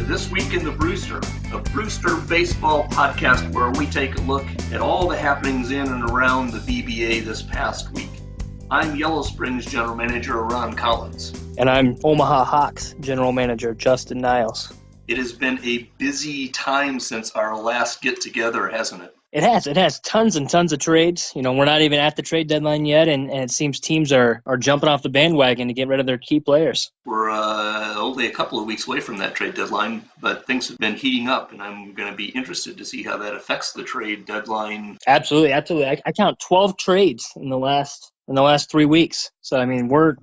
to This Week in the Brewster, a Brewster baseball podcast where we take a look at all the happenings in and around the BBA this past week. I'm Yellow Springs General Manager Ron Collins. And I'm Omaha Hawks General Manager Justin Niles. It has been a busy time since our last get-together, hasn't it? It has tons and tons of trades. We're not even at the trade deadline yet, and it seems teams are jumping off the bandwagon to get rid of their key players. We're only a couple of weeks away from that trade deadline, but things have been heating up, and I'm going to be interested to see how that affects the trade deadline. Absolutely. I count 12 trades in the last 3 weeks. So, we're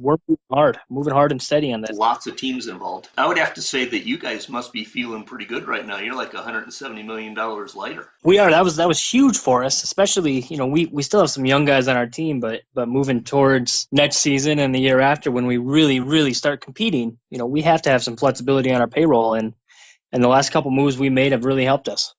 moving hard and steady on this. Lots of teams involved. I would have to say that you guys must be feeling pretty good right now. You're like $170 million lighter. We are. That was huge for us, especially, we still have some young guys on our team, but moving towards next season and the year after when we really, really start competing, we have to have some flexibility on our payroll. And the last couple moves we made have really helped us.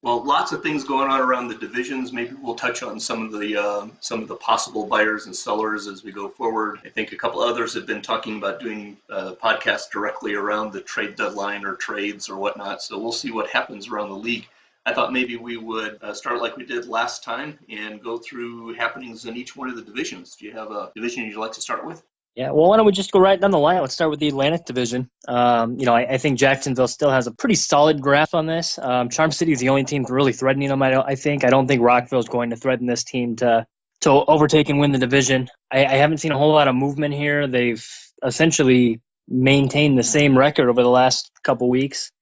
Well, lots of things going on around the divisions. Maybe we'll touch on some of the possible buyers and sellers as we go forward. I think a couple others have been talking about doing podcasts directly around the trade deadline or trades or whatnot. So we'll see what happens around the league. I thought maybe we would start like we did last time and go through happenings in each one of the divisions. Do you have a division you'd like to start with? Yeah, well, why don't we just go right down the line? Let's start with the Atlantic Division. I think Jacksonville still has a pretty solid grasp on this. Charm City is the only team really threatening them, I think. I don't think Rockville is going to threaten this team to overtake and win the division. I haven't seen a whole lot of movement here. They've essentially maintained the same record over the last couple weeks,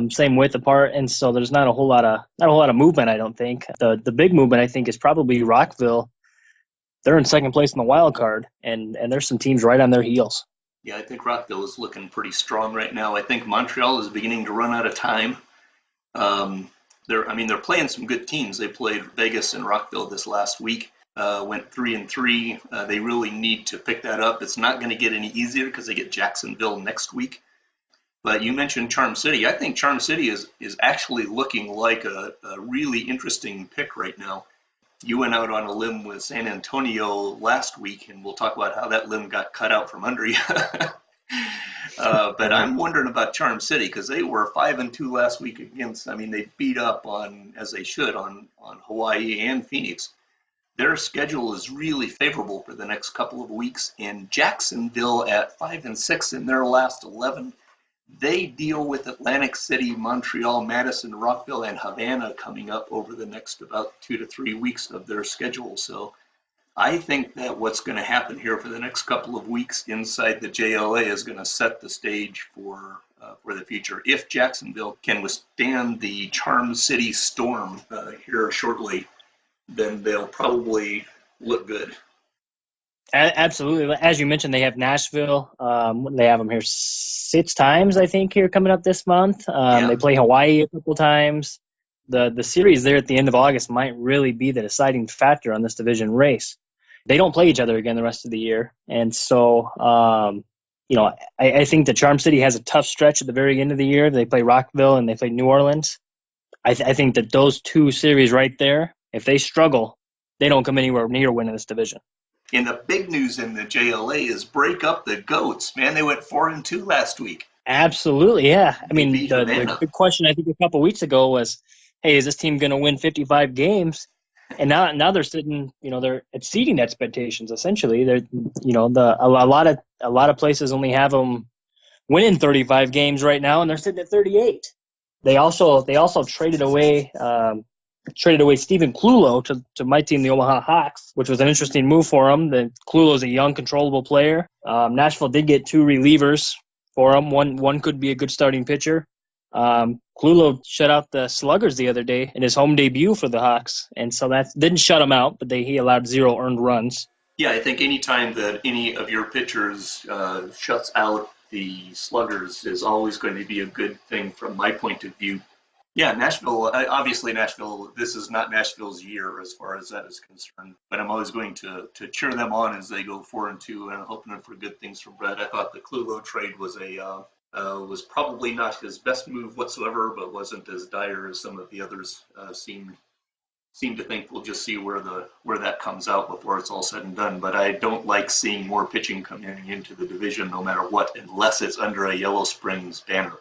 same width apart, and so there's not a whole lot of movement, I don't think. The big movement, I think, is probably Rockville. They're in second place in the wild card, and there's some teams right on their heels. Yeah, I think Rockville is looking pretty strong right now. I think Montreal is beginning to run out of time. They're playing some good teams. They played Vegas and Rockville this last week, went 3-3. They really need to pick that up. It's not going to get any easier because they get Jacksonville next week. But you mentioned Charm City. I think Charm City is actually looking like a really interesting pick right now. You went out on a limb with San Antonio last week, and we'll talk about how that limb got cut out from under you. But I'm wondering about Charm City because they were 5-2 last week against. They beat up on, as they should, on Hawaii and Phoenix. Their schedule is really favorable for the next couple of weeks, and Jacksonville at 5-6 in their last 11. They deal with Atlantic City, Montreal, Madison, Rockville, and Havana coming up over the next about 2 to 3 weeks of their schedule. So I think that what's going to happen here for the next couple of weeks inside the JLA is going to set the stage for the future. If Jacksonville can withstand the Charm City storm here shortly, then they'll probably look good. Absolutely. As you mentioned, they have Nashville. They have them here 6 times, I think, here coming up this month. They play Hawaii a couple times. The series there at the end of August might really be the deciding factor on this division race. They don't play each other again the rest of the year. And so, I think that Charm City has a tough stretch at the very end of the year. They play Rockville and they play New Orleans. I think that those 2 series right there, if they struggle, they don't come anywhere near winning this division. And the big news in the JLA is break up the goats, man. They went 4-2 last week. Absolutely, yeah. The big question I think a couple weeks ago was, hey, is this team going to win 55 games? And now they're sitting, they're exceeding expectations. Essentially, they're, a lot of places only have them winning 35 games right now, and they're sitting at 38. They also traded away Stephen Clulo to my team, the Omaha Hawks, which was an interesting move for him. Clulo is a young, controllable player. Nashville did get 2 relievers for him. One could be a good starting pitcher. Clulo shut out the Sluggers the other day in his home debut for the Hawks, and so that didn't shut him out, but he allowed 0 earned runs. Yeah, I think any time that any of your pitchers shuts out the Sluggers is always going to be a good thing from my point of view. Yeah, Nashville, this is not Nashville's year as far as that is concerned, but I'm always going to cheer them on as they go 4-2, and I'm hoping for good things from Brett. I thought the Clulo trade was probably not his best move whatsoever, but wasn't as dire as some of the others seemed to think. We'll just see where that comes out before it's all said and done, but I don't like seeing more pitching coming into the division no matter what, unless it's under a Yellow Springs banner.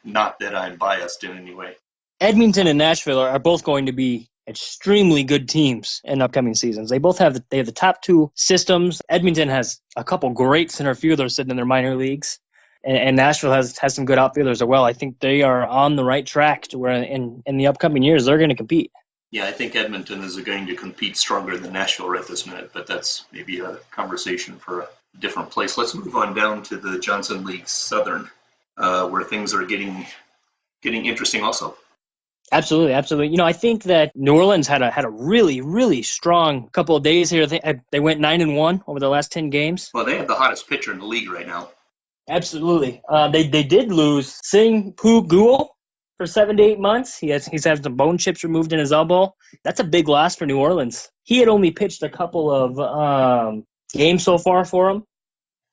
Not that I'm biased in any way. Edmonton and Nashville are both going to be extremely good teams in upcoming seasons. They both have the top two systems. Edmonton has a couple great center fielders sitting in their minor leagues, and Nashville has some good outfielders as well. I think they are on the right track to where in the upcoming years they're going to compete. Yeah, I think Edmonton is going to compete stronger than Nashville right this minute, but that's maybe a conversation for a different place. Let's move on down to the Johnson League Southern, where things are getting interesting also. Absolutely, absolutely. I think that New Orleans had a really, really strong couple of days here. They went 9-1 over the last 10 games. Well, they have the hottest pitcher in the league right now. Absolutely. They did lose Sing Poo Guo for 7 to 8 months. He's had some bone chips removed in his elbow. That's a big loss for New Orleans. He had only pitched a couple of games so far for him,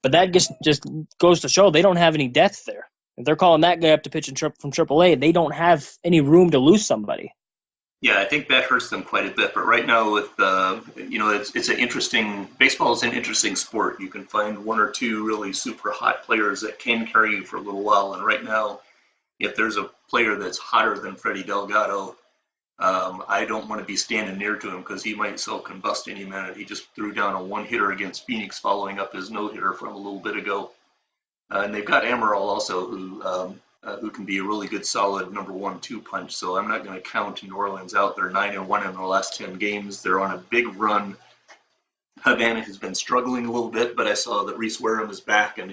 but that just goes to show they don't have any depth there. If they're calling that guy up to pitch from AAA, they don't have any room to lose somebody. Yeah, I think that hurts them quite a bit. But right now, with it's an interesting baseball is an interesting sport. You can find one or two really super hot players that can carry you for a little while. And right now, if there's a player that's hotter than Freddie Delgado, I don't want to be standing near to him because he might self-combust any minute. He just threw down a one-hitter against Phoenix following up his no-hitter from a little bit ago. And they've got Amaral also, who can be a really good, solid number 1-2 punch. So I'm not going to count New Orleans out. They're 9-1 in their last 10 games. They're on a big run. Havana has been struggling a little bit, but I saw that Reese Wareham is back and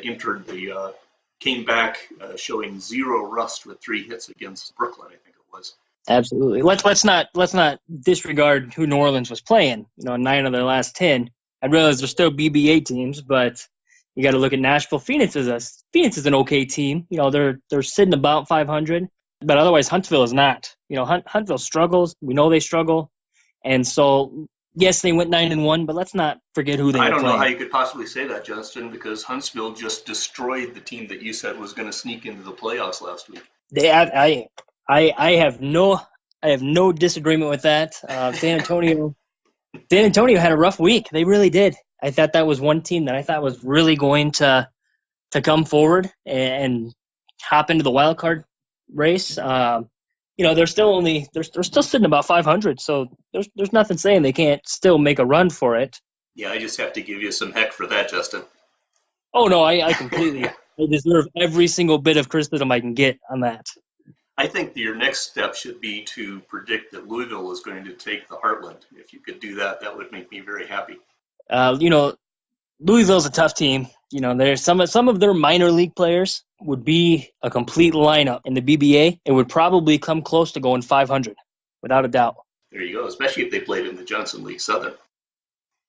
came back showing zero rust with 3 hits against Brooklyn, I think it was. Absolutely. Let's not disregard who New Orleans was playing. 9 of their last 10. I realize they're still BBA teams, but you got to look at Nashville. Phoenix is an okay team. They're sitting about 500, but otherwise Huntsville is not. Huntsville struggles. We know they struggle, and so yes, they went 9-1, but let's not forget who they were playing. I don't know how you could possibly say that, Justin, because Huntsville just destroyed the team that you said was going to sneak into the playoffs last week. I have no disagreement with that. San Antonio had a rough week. They really did. I thought that was one team that I thought was really going to come forward and hop into the wild card race. They're still sitting about 500, so there's nothing saying they can't still make a run for it. Yeah, I just have to give you some heck for that, Justin. Oh no, I completely I deserve every single bit of criticism I can get on that. I think your next step should be to predict that Louisville is going to take the Heartland. If you could do that, that would make me very happy. Louisville's a tough team. There's some of their minor league players would be a complete lineup in the BBA. It would probably come close to going 500, without a doubt. There you go, especially if they played in the Johnson League Southern.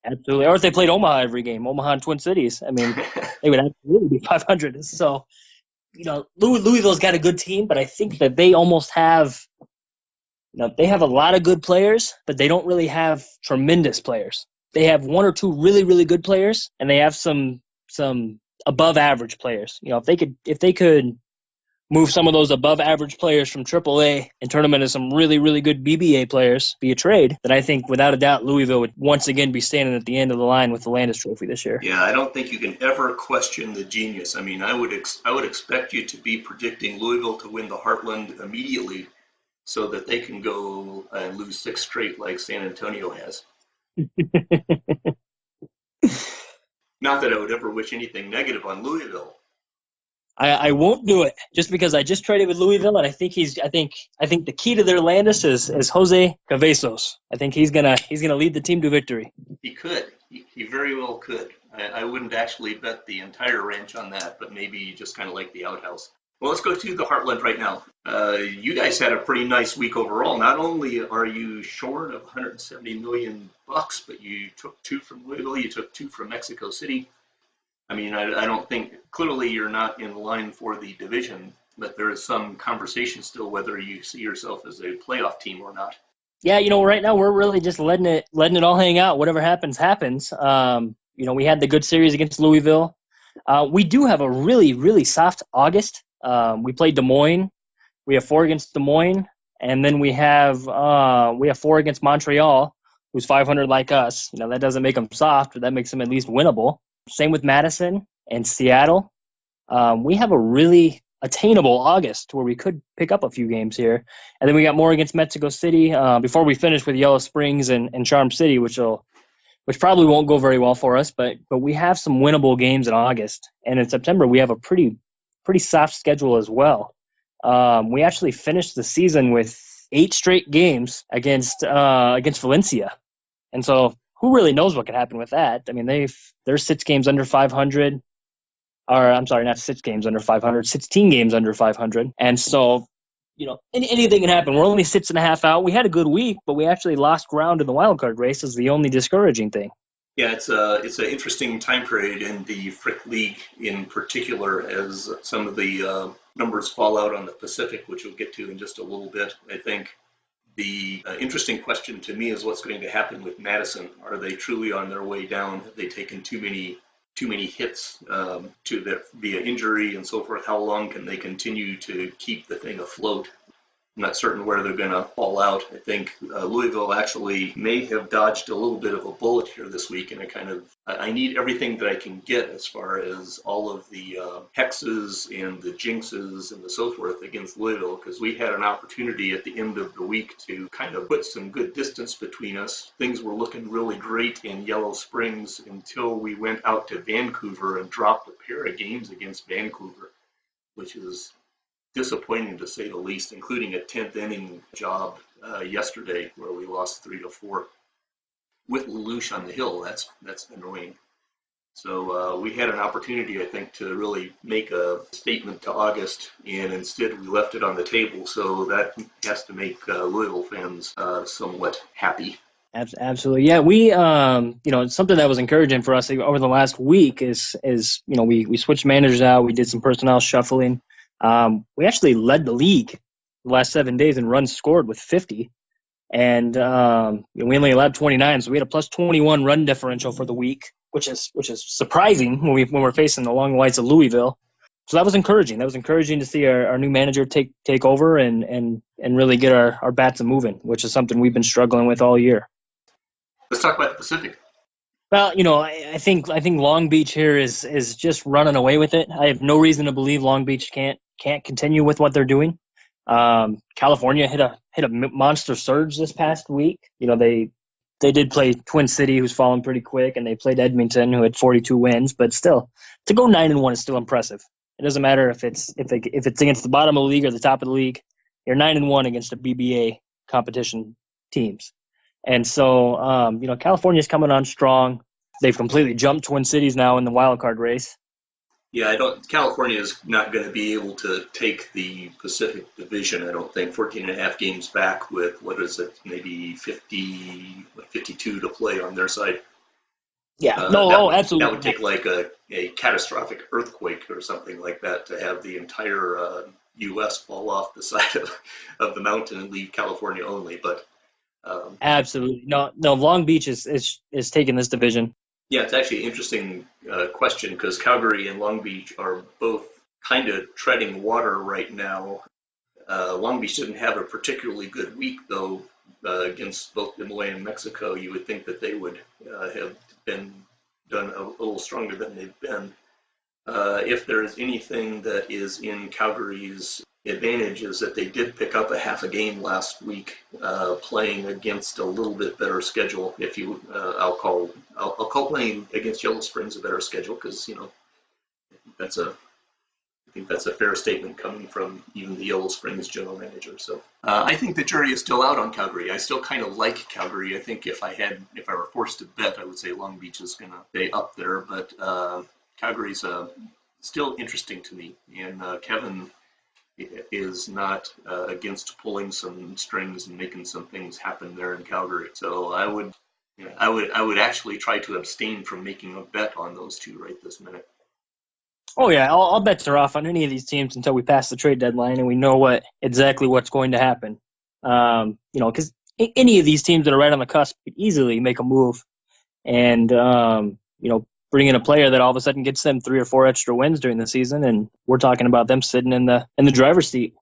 Absolutely. Or if they played Omaha every game, Omaha and Twin Cities. I mean, they would absolutely be 500. So, Louisville's got a good team, but I think that they almost have, they have a lot of good players, but they don't really have tremendous players. They have one or two really, really good players, and they have some above average players. If they could move some of those above average players from AAA and turn them into some really, really good BBA players via trade, then I think without a doubt Louisville would once again be standing at the end of the line with the Landis Trophy this year. Yeah, I don't think you can ever question the genius. I mean, I would expect you to be predicting Louisville to win the Heartland immediately so that they can go and lose 6 straight like San Antonio has. Not that I would ever wish anything negative on Louisville. I won't do it just because I just traded with Louisville, and I think the key to their Landis is Jose Cavazos. I think he's gonna lead the team to victory. He could. He very well could. I wouldn't actually bet the entire ranch on that, but maybe just kind of like the outhouse. Well, let's go to the Heartland right now. You guys had a pretty nice week overall. Not only are you short of $170 million, but you took 2 from Louisville, you took 2 from Mexico City. I mean, I don't think, clearly you're not in line for the division, but there is some conversation still whether you see yourself as a playoff team or not. Yeah, right now we're really just letting it all hang out. Whatever happens, happens. We had the good series against Louisville. We do have a really, really soft August. We played Des Moines. We have 4 against Des Moines, and then we have 4 against Montreal, who's 500 like us. That doesn't make them soft, but that makes them at least winnable. Same with Madison and Seattle. We have a attainable August where we could pick up a few games here. And then we got more against Mexico City before we finish with Yellow Springs and Charm City, which probably won't go very well for us. But we have some winnable games in August, and in September we have a pretty soft schedule as well. We actually finished the season with 8 straight games against Valencia, and so who really knows what could happen with that? I mean, they're 6 games under 500. Or I'm sorry, not 6 games under 500, 16 games under 500. And so, anything can happen. We're only 6.5 out. We had a good week, but we actually lost ground in the wild card race is the only discouraging thing. Yeah, it's an interesting time period in the Frick League in particular as some of the numbers fall out on the Pacific, which we'll get to in just a little bit. I think the interesting question to me is what's going to happen with Madison. Are they truly on their way down? Have they taken too many hits via injury and so forth? How long can they continue to keep the thing afloat? I'm not certain where they're going to fall out. I think Louisville actually may have dodged a little bit of a bullet here this week, and I need everything that I can get as far as all of the hexes and the jinxes and the so forth against Louisville, because we had an opportunity at the end of the week to kind of put some good distance between us. Things were looking really great in Yellow Springs until we went out to Vancouver and dropped a pair of games against Vancouver, which is disappointing to say the least, including a 10th inning job yesterday where we lost 3-4 with Lelouch on the hill. That's annoying. So we had an opportunity, I think, to really make a statement to August, and instead we left it on the table. So that has to make Louisville fans somewhat happy. Absolutely. Yeah, we something that was encouraging for us over the last week is we switched managers out. We did some personnel shuffling. We actually led the league the last 7 days in runs scored with 50, and we only allowed 29, so we had a plus 21 run differential for the week, which is surprising when we're facing along the lights of Louisville. So that was encouraging. That was encouraging to see our new manager take over and really get our bats moving, which is something we've been struggling with all year. Let's talk about the Pacific. Well, I think Long Beach here is just running away with it. I have no reason to believe Long Beach can't continue with what they're doing. California hit a monster surge this past week. They did play Twin City, who's fallen pretty quick, and they played Edmonton, who had 42 wins. But still, to go 9-1 is still impressive. It doesn't matter if it's against the bottom of the league or the top of the league. You're 9-1 against the BBA competition teams. And so, California's coming on strong. They've completely jumped Twin Cities now in the wild card race. Yeah, California is not going to be able to take the Pacific Division, I don't think. 14.5 games back with, maybe 52 to play on their side. Yeah, absolutely. That would take like a catastrophic earthquake or something like that to have the entire U.S. fall off the side of the mountain and leave California only. But absolutely. No, Long Beach is taking this division. Yeah, it's actually an interesting question because Calgary and Long Beach are both kind of treading water right now. Long Beach didn't have a particularly good week, though, against both Immokalee and Mexico. You would think that they would have been done a little stronger than they've been. If there is anything that is in Calgary's advantage is that they did pick up a half a game last week, playing against a little bit better schedule. I'll call playing against Yellow Springs a better schedule because I think that's a fair statement coming from even the Yellow Springs general manager. So I think the jury is still out on Calgary. I still kind of like Calgary. I think if I were forced to bet, I would say Long Beach is going to stay up there, but Calgary's still interesting to me, and Kevin is not against pulling some strings and making some things happen there in Calgary. So I would actually try to abstain from making a bet on those two right this minute. Oh yeah, all bets are off on any of these teams until we pass the trade deadline and we know exactly what's going to happen. Because any of these teams that are right on the cusp could easily make a move, and bring in a player that all of a sudden gets them 3 or 4 extra wins during the season, and we're talking about them sitting in the driver's seat.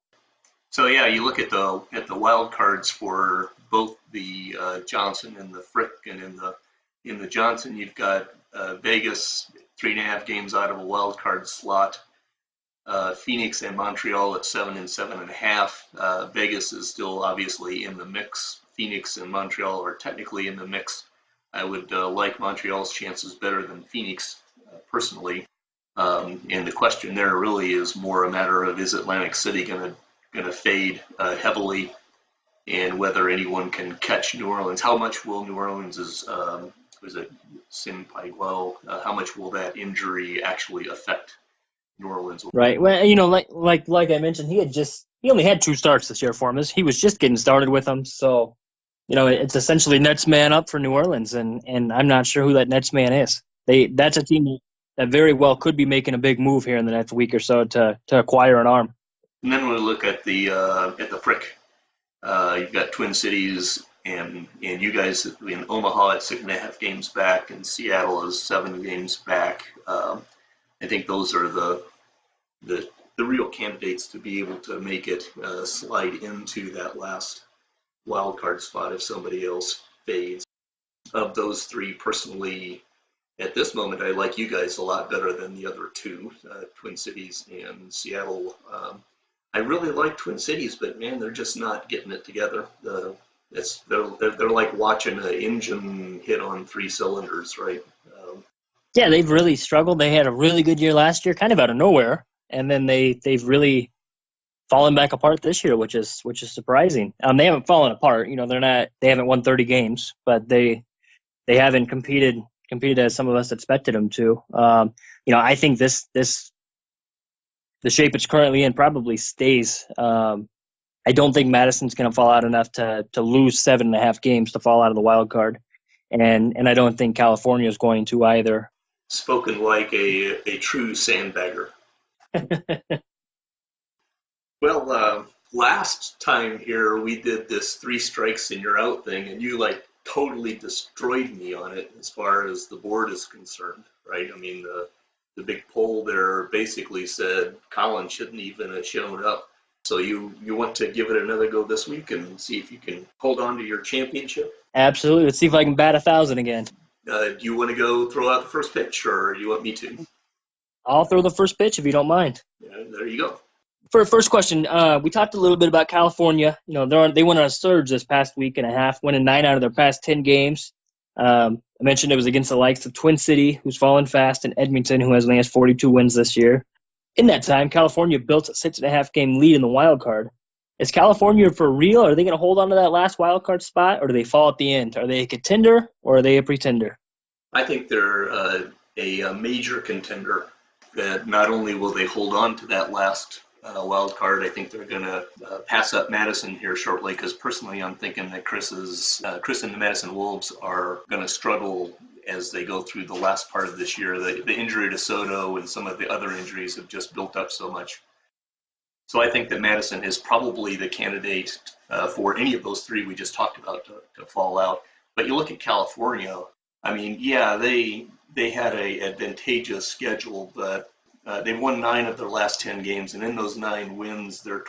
So yeah, you look at the wild cards for both the Johnson and the Frick, and in the Johnson you've got Vegas 3.5 games out of a wild card slot. Phoenix and Montreal at 7 and 7.5. Vegas is still obviously in the mix. Phoenix and Montreal are technically in the mix. I would like Montreal's chances better than Phoenix personally. And the question there really is more a matter of, is Atlantic City going to fade heavily, and whether anyone can catch New Orleans. How much will New Orleans was it Sim Paiguel? How much will that injury actually affect New Orleans? Right. Well, like I mentioned, he only had 2 starts this year for him. He was just getting started with them, so it's essentially Nets man up for New Orleans, and I'm not sure who that Nets man is. That's a team that very well could be making a big move here in the next week or so to acquire an arm. And then we look at the Frick. You've got Twin Cities and you guys in Omaha at 6.5 games back, and Seattle is 7 games back. I think those are the real candidates to be able to make it slide into that last wild card spot if somebody else fades. Of those three, personally, at this moment, I like you guys a lot better than the other two, Twin Cities and Seattle. I really like Twin Cities, but man, they're just not getting it together. They're like watching an engine hit on 3 cylinders, right? Yeah, they've really struggled. They had a really good year last year, kind of out of nowhere, and then they've really fallen back apart this year, which is surprising. They haven't fallen apart. They haven't won 30 games, but they haven't competed as some of us expected them to. I think the shape it's currently in probably stays. I don't think Madison's going to fall out enough to lose 7.5 games to fall out of the wild card, and I don't think California is going to either. Spoken like a true sandbagger. Well, last time here we did this 3 strikes and you're out thing, and you like totally destroyed me on it as far as the board is concerned, right? I mean, the big poll there basically said Colin shouldn't even have shown up. So you want to give it another go this week and see if you can hold on to your championship? Absolutely. Let's see if I can bat 1,000 again. Do you want to go throw out the first pitch, or do you want me to? I'll throw the first pitch if you don't mind. Yeah, there you go. For first question, we talked a little bit about California. They went on a surge this past week and a half, winning 9 out of their past 10 games. I mentioned it was against the likes of Twin City, who's fallen fast, and Edmonton, who only has 42 wins this year. In that time, California built a 6.5 game lead in the wild card. Is California for real? Are they going to hold on to that last wild card spot, or do they fall at the end? Are they a contender, or are they a pretender? I think they're a major contender. That not only will they hold on to that last wild card, I think they're going to pass up Madison here shortly, because personally I'm thinking that Chris and the Madison Wolves are going to struggle as they go through the last part of this year. The injury to Soto and some of the other injuries have just built up so much. So I think that Madison is probably the candidate for any of those 3 we just talked about to fall out. But you look at California, I mean, yeah, they had a advantageous schedule, but they've won 9 of their last 10 games, and in those 9 wins, their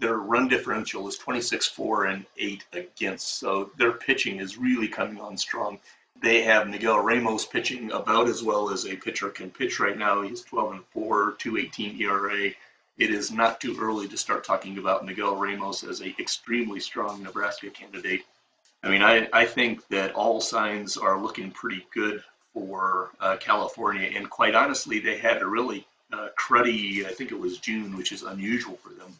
run differential is 26-4-8 against. So their pitching is really coming on strong. They have Miguel Ramos pitching about as well as a pitcher can pitch right now. He's 12-4, 2.18 ERA. It is not too early to start talking about Miguel Ramos as an extremely strong Nebraska candidate. I mean, I think that all signs are looking pretty good for California, and quite honestly, they had a really cruddy, I think it was June, which is unusual for them.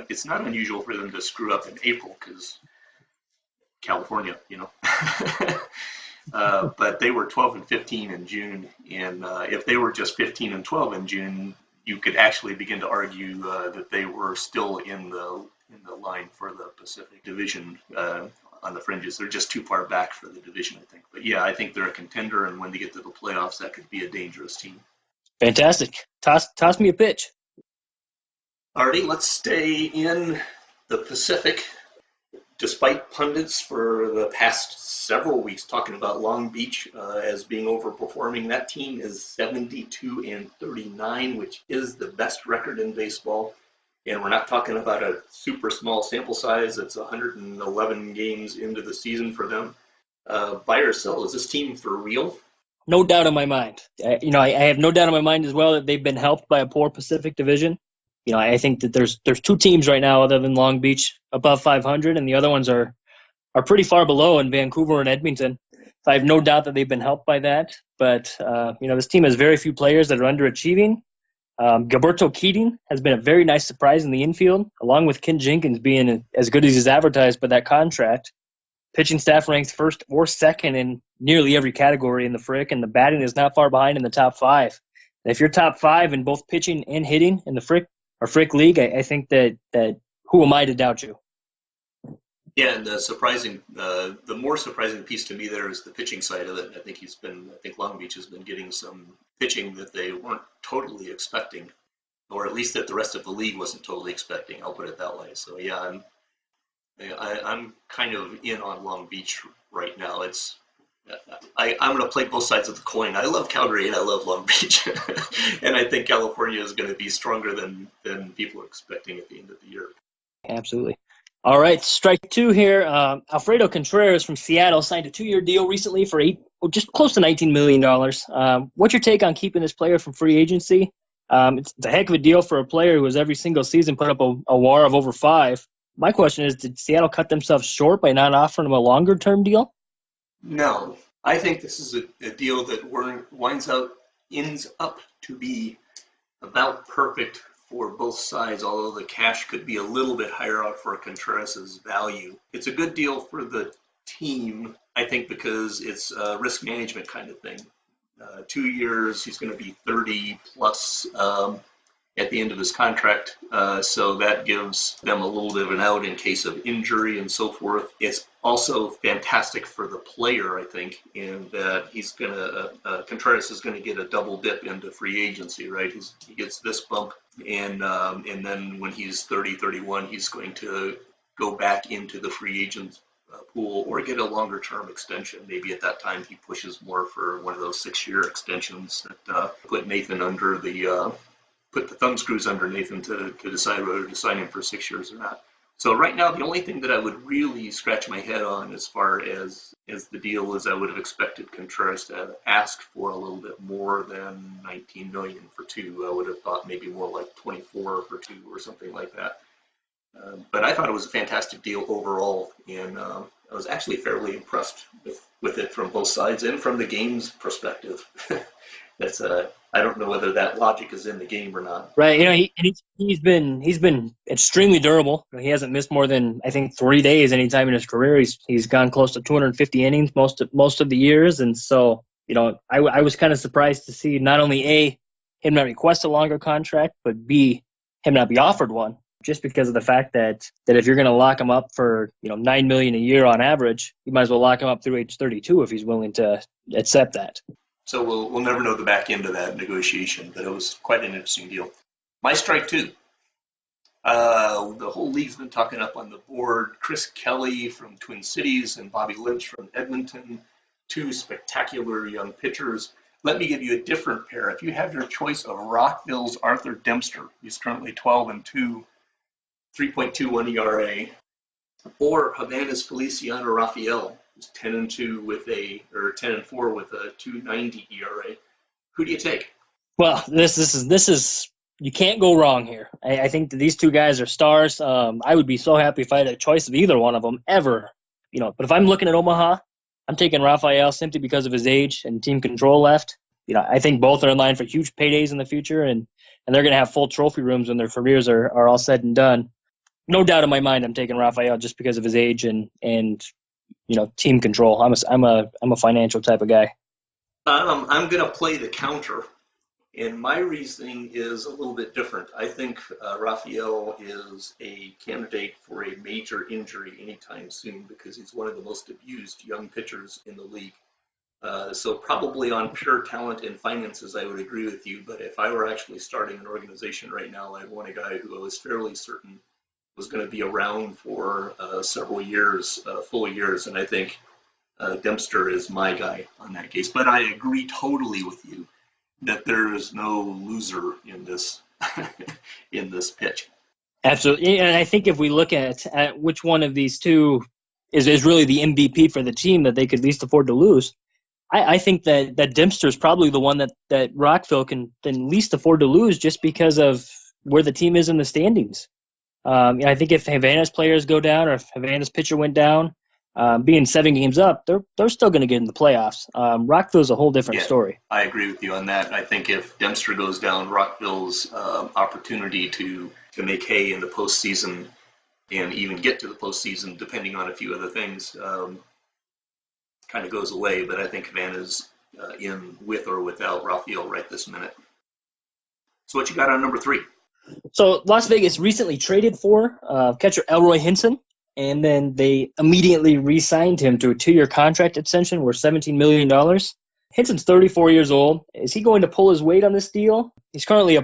It's not unusual for them to screw up in April, because California, but they were 12-15 in June, and if they were just 15-12 in June, you could actually begin to argue that they were still in the line for the Pacific Division on the fringes. They're just too far back for the division, I think. But yeah, I think they're a contender, and when they get to the playoffs, that could be a dangerous team. Fantastic. Toss me a pitch. Alrighty, let's stay in the Pacific. Despite pundits for the past several weeks talking about Long Beach as being overperforming, that team is 72-39, which is the best record in baseball. And we're not talking about a super small sample size. It's 111 games into the season for them. Buy or sell, is this team for real? No doubt in my mind. I have no doubt in my mind as well that they've been helped by a poor Pacific Division. I think that there's two teams right now other than Long Beach above 500, and the other ones are pretty far below in Vancouver and Edmonton. So I have no doubt that they've been helped by that. But this team has very few players that are underachieving. Gilberto Keating has been a very nice surprise in the infield, along with Ken Jenkins being as good as he's advertised by that contract. Pitching staff ranks first or second in nearly every category in the Frick, and the batting is not far behind in the top five. And if you're top five in both pitching and hitting in the Frick League, I think that who am I to doubt you? Yeah, and the more surprising piece to me there is the pitching side of it. I think Long Beach has been getting some pitching that they weren't totally expecting, or at least that the rest of the league wasn't totally expecting. I'll put it that way. So yeah, I'm kind of in on Long Beach right now. I'm going to play both sides of the coin. I love Calgary and I love Long Beach, and I think California is going to be stronger than people are expecting at the end of the year. Absolutely. All right, strike two here. Alfredo Contreras from Seattle signed a 2-year deal recently for just close to $19 million. What's your take on keeping this player from free agency? It's a heck of a deal for a player who has every single season put up a WAR of over 5. My question is, did Seattle cut themselves short by not offering him a longer-term deal? No. I think this is a deal that ends up to be about perfect for both sides, although the cash could be a little bit higher out for Contreras' value. It's a good deal for the team, I think, because it's a risk management kind of thing. 2 years, he's going to be 30 plus at the end of his contract, so that gives them a little bit of an out in case of injury and so forth. It's also fantastic for the player, I think, in that Contreras is going to get a double dip into free agency, right? He gets this bump, and then when he's 30, 31, he's going to go back into the free agent pool or get a longer term extension. Maybe at that time he pushes more for one of those 6-year extensions that put the thumb screws under Nathan to decide whether to sign him for 6 years or not. So right now, the only thing that I would really scratch my head on as far as the deal is I would have expected Contreras to ask for a little bit more than $19 million for 2. I would have thought maybe more like 24 for 2 or something like that. But I thought it was a fantastic deal overall, and I was actually fairly impressed with it from both sides and from the game's perspective. I don't know whether that logic is in the game or not. Right. He's been extremely durable. He hasn't missed more than, I think, 3 days any time in his career. He's gone close to 250 innings most of the years, and so I was kind of surprised to see not only him not request a longer contract, but B, him not be offered one, just because of the fact that if you're going to lock him up for $9 million a year on average, you might as well lock him up through age 32 if he's willing to accept that. So we'll never know the back end of that negotiation, but it was quite an interesting deal. My strike two. The whole league's been talking up on the board. Chris Kelly from Twin Cities and Bobby Lynch from Edmonton, 2 spectacular young pitchers. Let me give you a different pair. If you have your choice of Rockville's Arthur Dempster, he's currently 12-2, 3.21 ERA, or Havana's Feliciano Rafael, who's 10-4 with a 2.90 ERA. Who do you take? Well, this is you can't go wrong here. I think that these 2 guys are stars. I would be so happy if I had a choice of either one of them ever. But if I'm looking at Omaha, I'm taking Rafael simply because of his age and team control left. I think both are in line for huge paydays in the future, and they're going to have full trophy rooms when their careers are all said and done. No doubt in my mind, I'm taking Rafael just because of his age and team control. I'm a financial type of guy. I'm going to play the counter, and my reasoning is a little bit different. I think Rafael is a candidate for a major injury anytime soon because he's one of the most abused young pitchers in the league. So probably on pure talent and finances, I would agree with you. But if I were actually starting an organization right now, I'd want a guy who I was fairly certain was going to be around for several years, full years. And I think Dempster is my guy on that case. But I agree totally with you that there is no loser in this in this pitch. Absolutely. And I think if we look at which one of these 2 is really the MVP for the team that they could least afford to lose, I think that Dempster is probably the one that Rockville can least afford to lose just because of where the team is in the standings. I think if Havana's players go down or if Havana's pitcher went down, being 7 games up, they're still going to get in the playoffs. Rockville's a whole different story. I agree with you on that. I think if Dempster goes down, Rockville's opportunity to make hay in the postseason and even get to the postseason, depending on a few other things, kind of goes away. But I think Havana's in with or without Raphael right this minute. So what you got on number 3? So Las Vegas recently traded for catcher Elroy Hinson, and then they immediately re-signed him to a 2-year contract extension worth $17 million. Hinson's 34 years old. Is he going to pull his weight on this deal? He's currently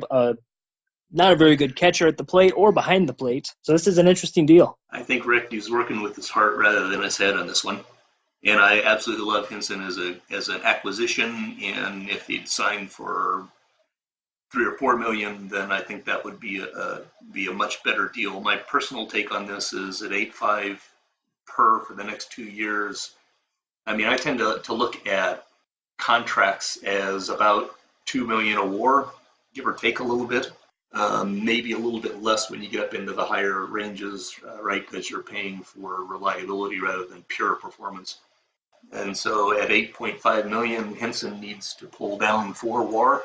not a very good catcher at the plate or behind the plate, so this is an interesting deal. I think Rick is working with his heart rather than his head on this one. And I absolutely love Hinson as an acquisition, and if he'd signed for $3 or $4 million, then I think that would be a much better deal. My personal take on this is at 8.5 per for the next 2 years. I mean, I tend to look at contracts as about $2 million a war, give or take a little bit. Maybe a little bit less when you get up into the higher ranges, right? Because you're paying for reliability rather than pure performance. And so at 8.5 million, Hinson needs to pull down 4 WAR.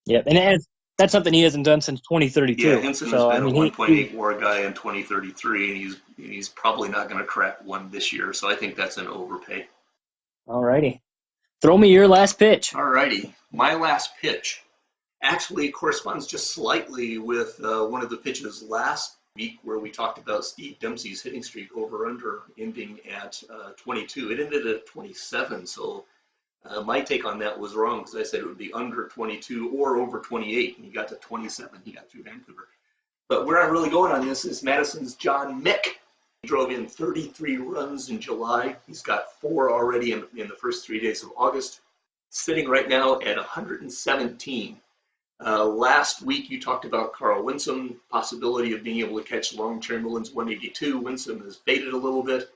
Yep, and that's something he hasn't done since 2032. Yeah, Hinson has been a 1.8 WAR guy in 2033, and he's probably not going to crack 1 this year. So I think that's an overpay. All righty, throw me your last pitch. All righty, my last pitch actually corresponds just slightly with one of the pitches last week where we talked about Steve Dempsey's hitting streak over-under ending at 22. It ended at 27, so my take on that was wrong because I said it would be under 22 or over 28, and he got to 27. He got through Vancouver. But where I'm really going on this is Madison's John Mick. He drove in 33 runs in July. He's got 4 already in the first 3 days of August, sitting right now at 117. Last week, you talked about Carl Winsome, possibility of being able to catch Long Chamberlain's 182. Winsome has faded a little bit,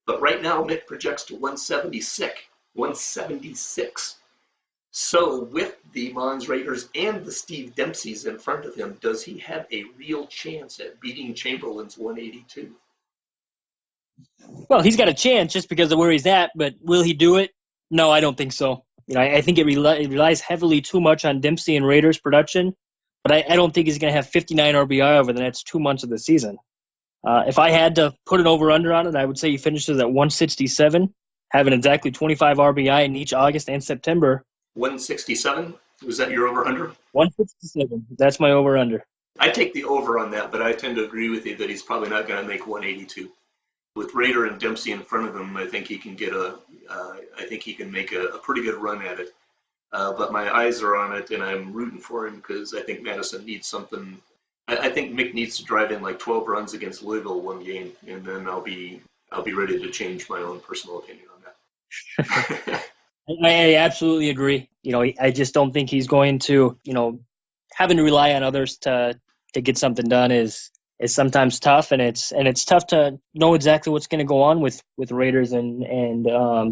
but right now, Mick projects to 176. So with the Mons Raiders and the Steve Dempseys in front of him, does he have a real chance at beating Chamberlain's 182? Well, he's got a chance just because of where he's at, but will he do it? No, I don't think so. I think it relies heavily too much on Dempsey and Raiders production, but I don't think he's going to have 59 RBI over the next 2 months of the season. If I had to put an over-under on it, I would say he finishes at 167, having exactly 25 RBI in each August and September. 167? Was that your over-under? 167. That's my over-under. I take the over on that, but I tend to agree with you that he's probably not going to make 182. With Rader and Dempsey in front of him, I think he can make a pretty good run at it. But my eyes are on it, and I'm rooting for him because I think Madison needs something. I think Mick needs to drive in like 12 runs against Louisville one game, and then I'll be ready to change my own personal opinion on that. I absolutely agree. I just don't think he's going to. Having to rely on others to get something done is sometimes tough, and it's tough to know exactly what's going to go on with Raiders and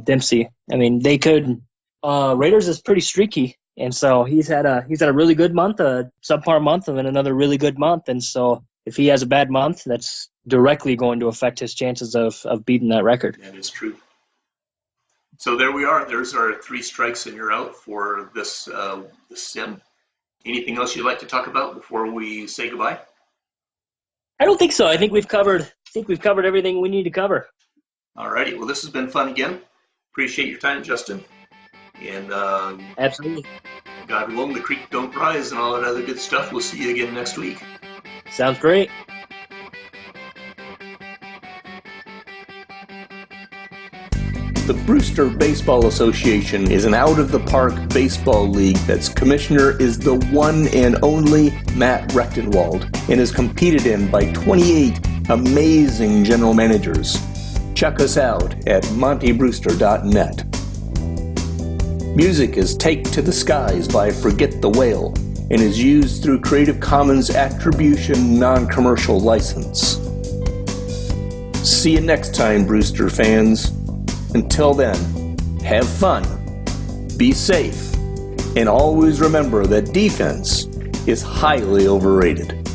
Dempsey. I mean, they could. Raiders is pretty streaky, and so he's had a really good month, a subpar month, and then another really good month. And so if he has a bad month, that's directly going to affect his chances of beating that record. That is true. So there we are. There's our 3 strikes and you're out for this sim. Anything else you'd like to talk about before we say goodbye? I don't think so. I think we've covered everything we need to cover. All righty. Well, this has been fun again. Appreciate your time, Justin. And absolutely. God willing, the creek don't rise and all that other good stuff. We'll see you again next week. Sounds great. The Brewster Baseball Association is an out-of-the-park baseball league that's commissioner is the one and only Matt Rechtenwald and is competed in by 28 amazing general managers. Check us out at montybrewster.net. Music is Take to the Skies by Forget the Whale and is used through Creative Commons Attribution Non-Commercial License. See you next time, Brewster fans. Until then, have fun be safe, and always remember that defense is highly overrated.